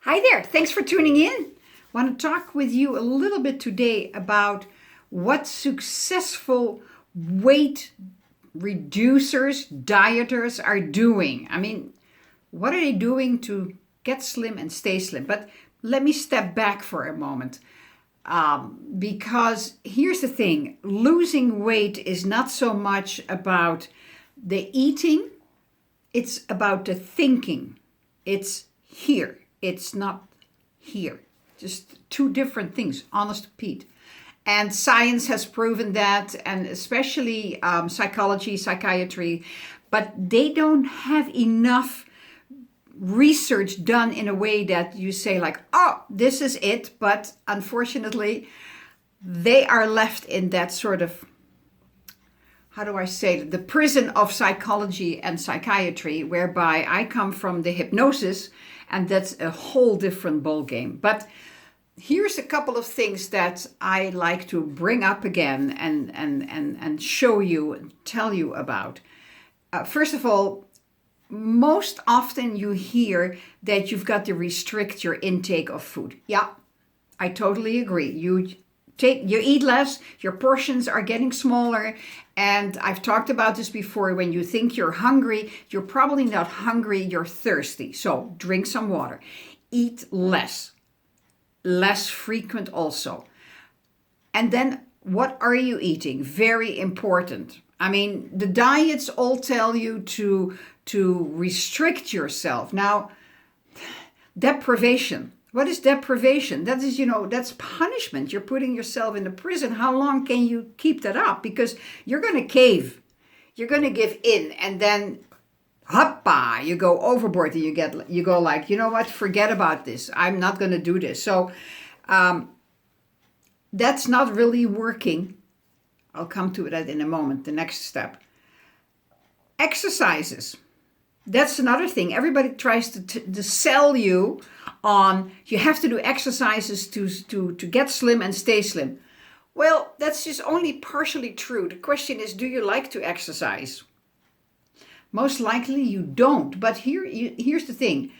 Hi there. Thanks for tuning in. I want to talk with you a little bit today about what successful weight reducers, dieters are doing. What are they doing to get slim and stay slim? But let me step back for a moment. Because here's the thing, losing weight is not so much about the eating, it's about the thinking. It's here. It's not here. Just two different things, honest to Pete. And science has proven that, and especially psychology, psychiatry, but they don't have enough research done in a way that you say like, oh, this is it. But unfortunately, they are left in that sort of, how do I say it, the prison of psychology and psychiatry, whereby I come from the hypnosis, and that's a whole different ballgame. But here's a couple of things that I like to bring up again and show you and tell you about. First of all, most often you hear that you've got to restrict your intake of food. Yeah, I totally agree. You eat less, your portions are getting smaller, and I've talked about this before. When you think you're hungry, you're probably not hungry, you're thirsty. So drink some water. Eat less frequent also. And then what are you eating? Very important. The diets all tell you to restrict yourself. Now, deprivation. What is deprivation? That is, that's punishment. You're putting yourself in a prison. How long can you keep that up? Because you're going to cave. You're going to give in. And then, hoppa, you go overboard and you go like, you know what? Forget about this. I'm not going to do this. So that's not really working. I'll come to that in a moment, the next step. Exercises. That's another thing. Everybody tries to sell you on you have to do exercises to get slim and stay slim. Well, that's just only partially true. The question is, do you like to exercise? Most likely you don't. But here's the thing.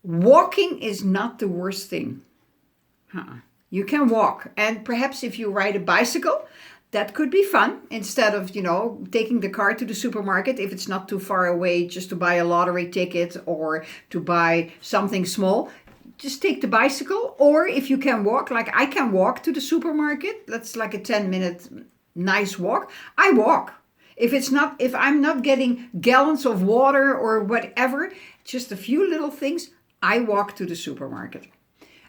Walking is not the worst thing. You can walk. And perhaps if you ride a bicycle, that could be fun instead of, taking the car to the supermarket if it's not too far away just to buy a lottery ticket or to buy something small. Just take the bicycle, or if you can walk, like I can walk to the supermarket, that's like a 10-minute nice walk. I walk. If I'm not getting gallons of water or whatever, just a few little things, I walk to the supermarket.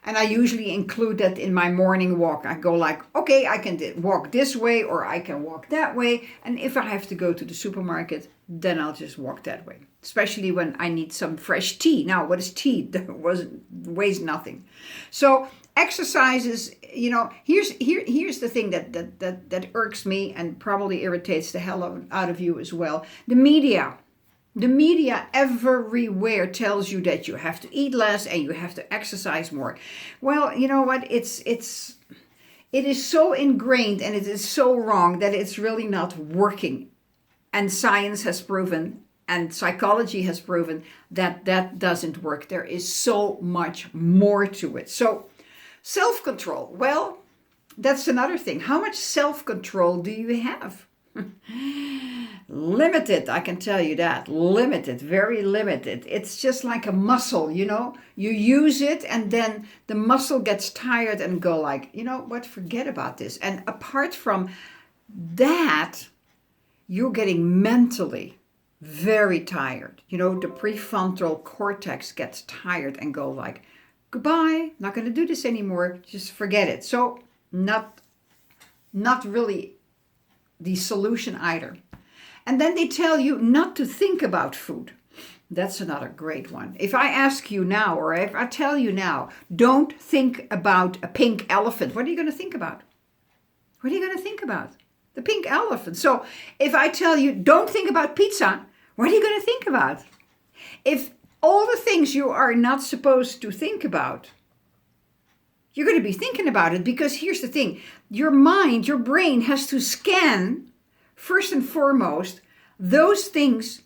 And I usually include that in my morning walk. I go like, okay, I can walk this way or I can walk that way. And if I have to go to the supermarket, then I'll just walk that way. Especially when I need some fresh tea. Now, what is tea? That weighs nothing. So exercises, here's the thing that irks me and probably irritates the hell out of you as well. The media. The media everywhere tells you that you have to eat less and you have to exercise more. Well, you know what? It is so ingrained and it is so wrong that it's really not working. And science has proven and psychology has proven that that doesn't work. There is so much more to it. So self-control. Well, that's another thing. How much self-control do you have? Limited, I can tell you that. Limited, very limited. It's just like a muscle, You use it and then the muscle gets tired and go like, you know what, forget about this. And apart from that, you're getting mentally very tired. The prefrontal cortex gets tired and go like, goodbye, not going to do this anymore. Just forget it. So not really the solution either. And then they tell you not to think about food. That's another great one. If I ask you now, or if I tell you now, don't think about a pink elephant, what are you going to think about? What are you going to think about? The pink elephant. So if I tell you, don't think about pizza, what are you going to think about? If all the things you are not supposed to think about, you're going to be thinking about it, because here's the thing. Your mind, your brain has to scan, first and foremost, those things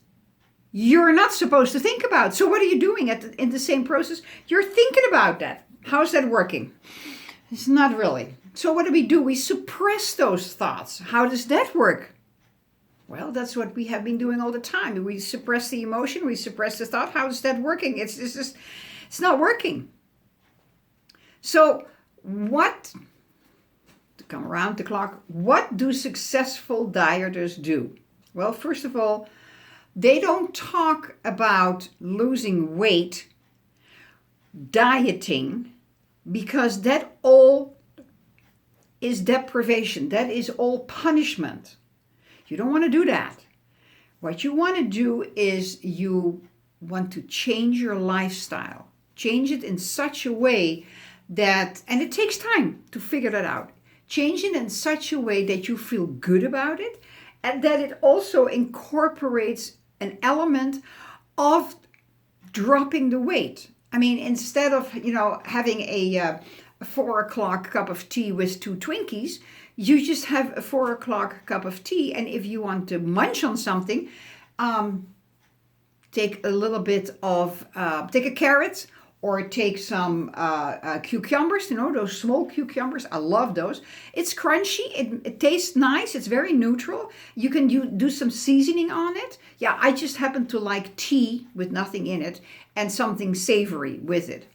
you're not supposed to think about. So what are you doing in the same process? You're thinking about that. How's that working? It's not really. So what do? We suppress those thoughts. How does that work? Well, that's what we have been doing all the time. We suppress the emotion, we suppress the thought. How is that working? It's not working. So what, to come around the clock, what do successful dieters do? Well, first of all, they don't talk about losing weight, dieting, because that all is deprivation. That is all punishment. You don't want to do that. What you want to do is you want to change your lifestyle. Change it in such a way that, and it takes time to figure that out. Change it in such a way that you feel good about it and that it also incorporates an element of dropping the weight. I mean, instead of, having a 4 o'clock cup of tea with 2 Twinkies, you just have a 4 o'clock cup of tea. And if you want to munch on something, take a little bit of, take a carrot or take some cucumbers, those small cucumbers. I love those. It's crunchy. It tastes nice. It's very neutral. You can do some seasoning on it. Yeah, I just happen to like tea with nothing in it and something savory with it.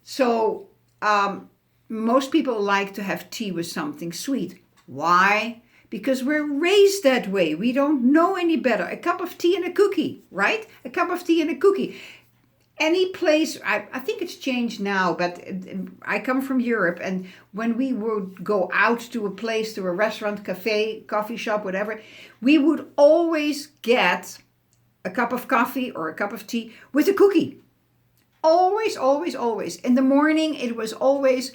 So most people like to have tea with something sweet. Why? Because we're raised that way. We don't know any better. A cup of tea and a cookie, right? A cup of tea and a cookie. Any place, I think it's changed now, but I come from Europe, and when we would go out to a place, to a restaurant, cafe, coffee shop, whatever, we would always get a cup of coffee or a cup of tea with a cookie. Always, always, always. In the morning, it was always,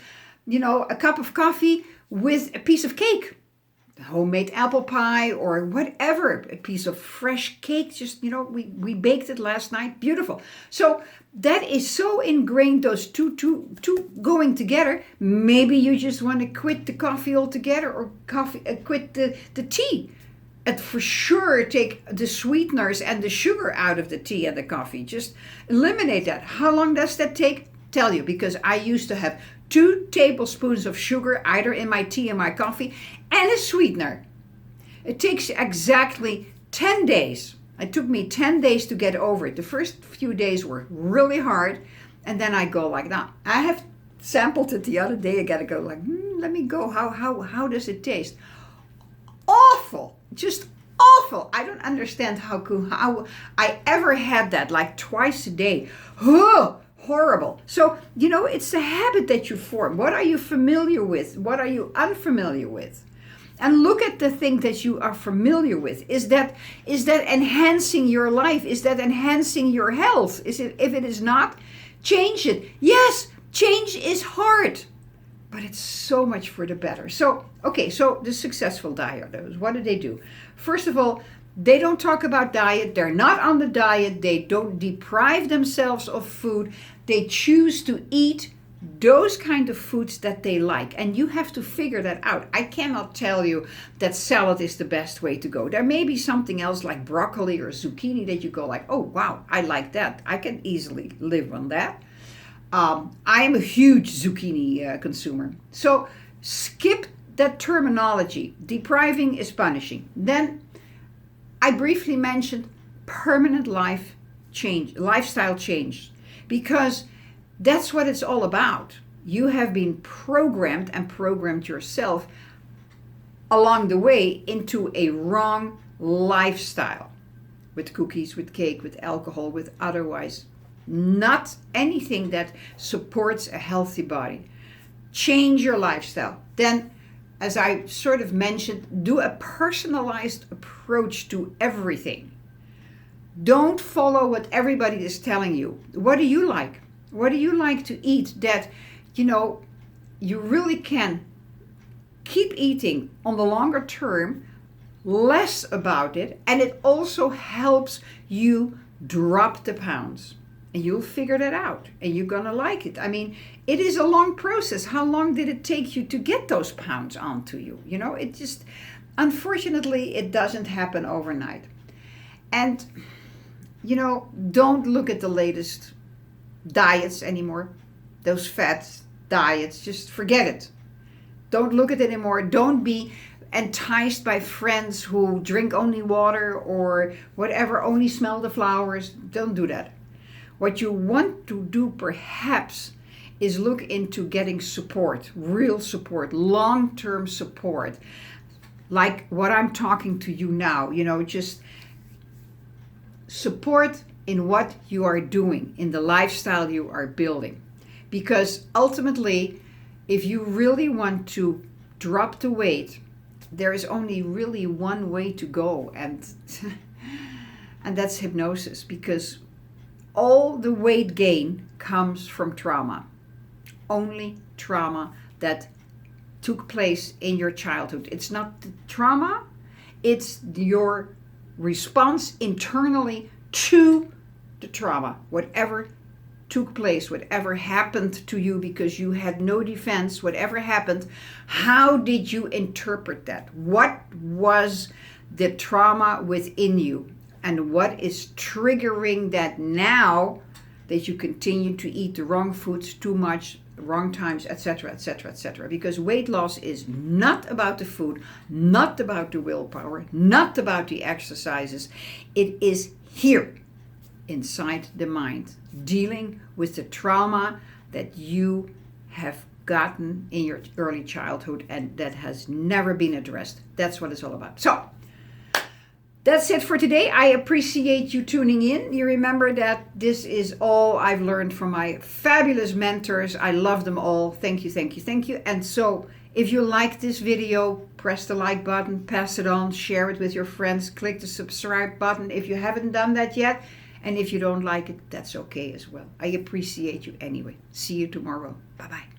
a cup of coffee with a piece of cake. Homemade apple pie or whatever, a piece of fresh cake. Just, we baked it last night. Beautiful. So that is so ingrained, those two going together. Maybe you just want to quit the coffee altogether or quit the tea. And for sure, take the sweeteners and the sugar out of the tea and the coffee. Just eliminate that. How long does that take? Tell you, because I used to have 2 tablespoons of sugar either in my tea and my coffee and a sweetener. It takes exactly 10 days. It took me 10 days to get over it. The first few days were really hard, and then I go like, now I have sampled it the other day. I gotta go like, let me go. How does it taste? Awful, just awful. I don't understand how I ever had that like twice a day. Horrible. So, it's the habit that you form. What are you familiar with? What are you unfamiliar with? And look at the thing that you are familiar with. Is that enhancing your life? Is that enhancing your health? If it is not, change it. Yes, change is hard, but it's so much for the better. So the successful dieters, what do? First of all, they don't talk about diet. They're not on the diet. They don't deprive themselves of food. They choose to eat those kind of foods that they like. And you have to figure that out. I cannot tell you that salad is the best way to go. There may be something else like broccoli or zucchini that you go like, oh, wow, I like that. I can easily live on that. I am a huge zucchini consumer. So skip that terminology. Depriving is punishing. Then I briefly mentioned permanent lifestyle change, because that's what it's all about. You have been programmed yourself along the way into a wrong lifestyle with cookies, with cake, with alcohol, with otherwise not anything that supports a healthy body. Change your lifestyle. Then, as I sort of mentioned, do a personalized approach to everything. Don't follow what everybody is telling you. What do you like? What do you like to eat that, you really can keep eating on the longer term, less about it, and it also helps you drop the pounds. And you'll figure that out, and you're going to like it. I mean, it is a long process. How long did it take you to get those pounds onto you? It just, unfortunately, it doesn't happen overnight. And don't look at the latest diets anymore. Those fat diets, just forget it. Don't look at it anymore. Don't be enticed by friends who drink only water or whatever, only smell the flowers. Don't do that. What you want to do perhaps is look into getting support, real support, long-term support, like what I'm talking to you now, just support in what you are doing, in the lifestyle you are building. Because ultimately, if you really want to drop the weight, there is only really one way to go, and that's hypnosis, because all the weight gain comes from trauma. Only trauma that took place in your childhood. It's not the trauma, it's your response internally to the trauma. Whatever took place, whatever happened to you because you had no defense, whatever happened, how did you interpret that? What was the trauma within you? And what is triggering that now that you continue to eat the wrong foods too much, wrong times, etc., etc., etc.? Because weight loss is not about the food, not about the willpower, not about the exercises. It is here inside the mind, dealing with the trauma that you have gotten in your early childhood and that has never been addressed. That's what it's all about. So that's it for today. I appreciate you tuning in. You remember that this is all I've learned from my fabulous mentors. I love them all. Thank you, thank you, thank you. And so if you like this video, press the like button, pass it on, share it with your friends, click the subscribe button if you haven't done that yet. And if you don't like it, that's okay as well. I appreciate you anyway. See you tomorrow. Bye-bye.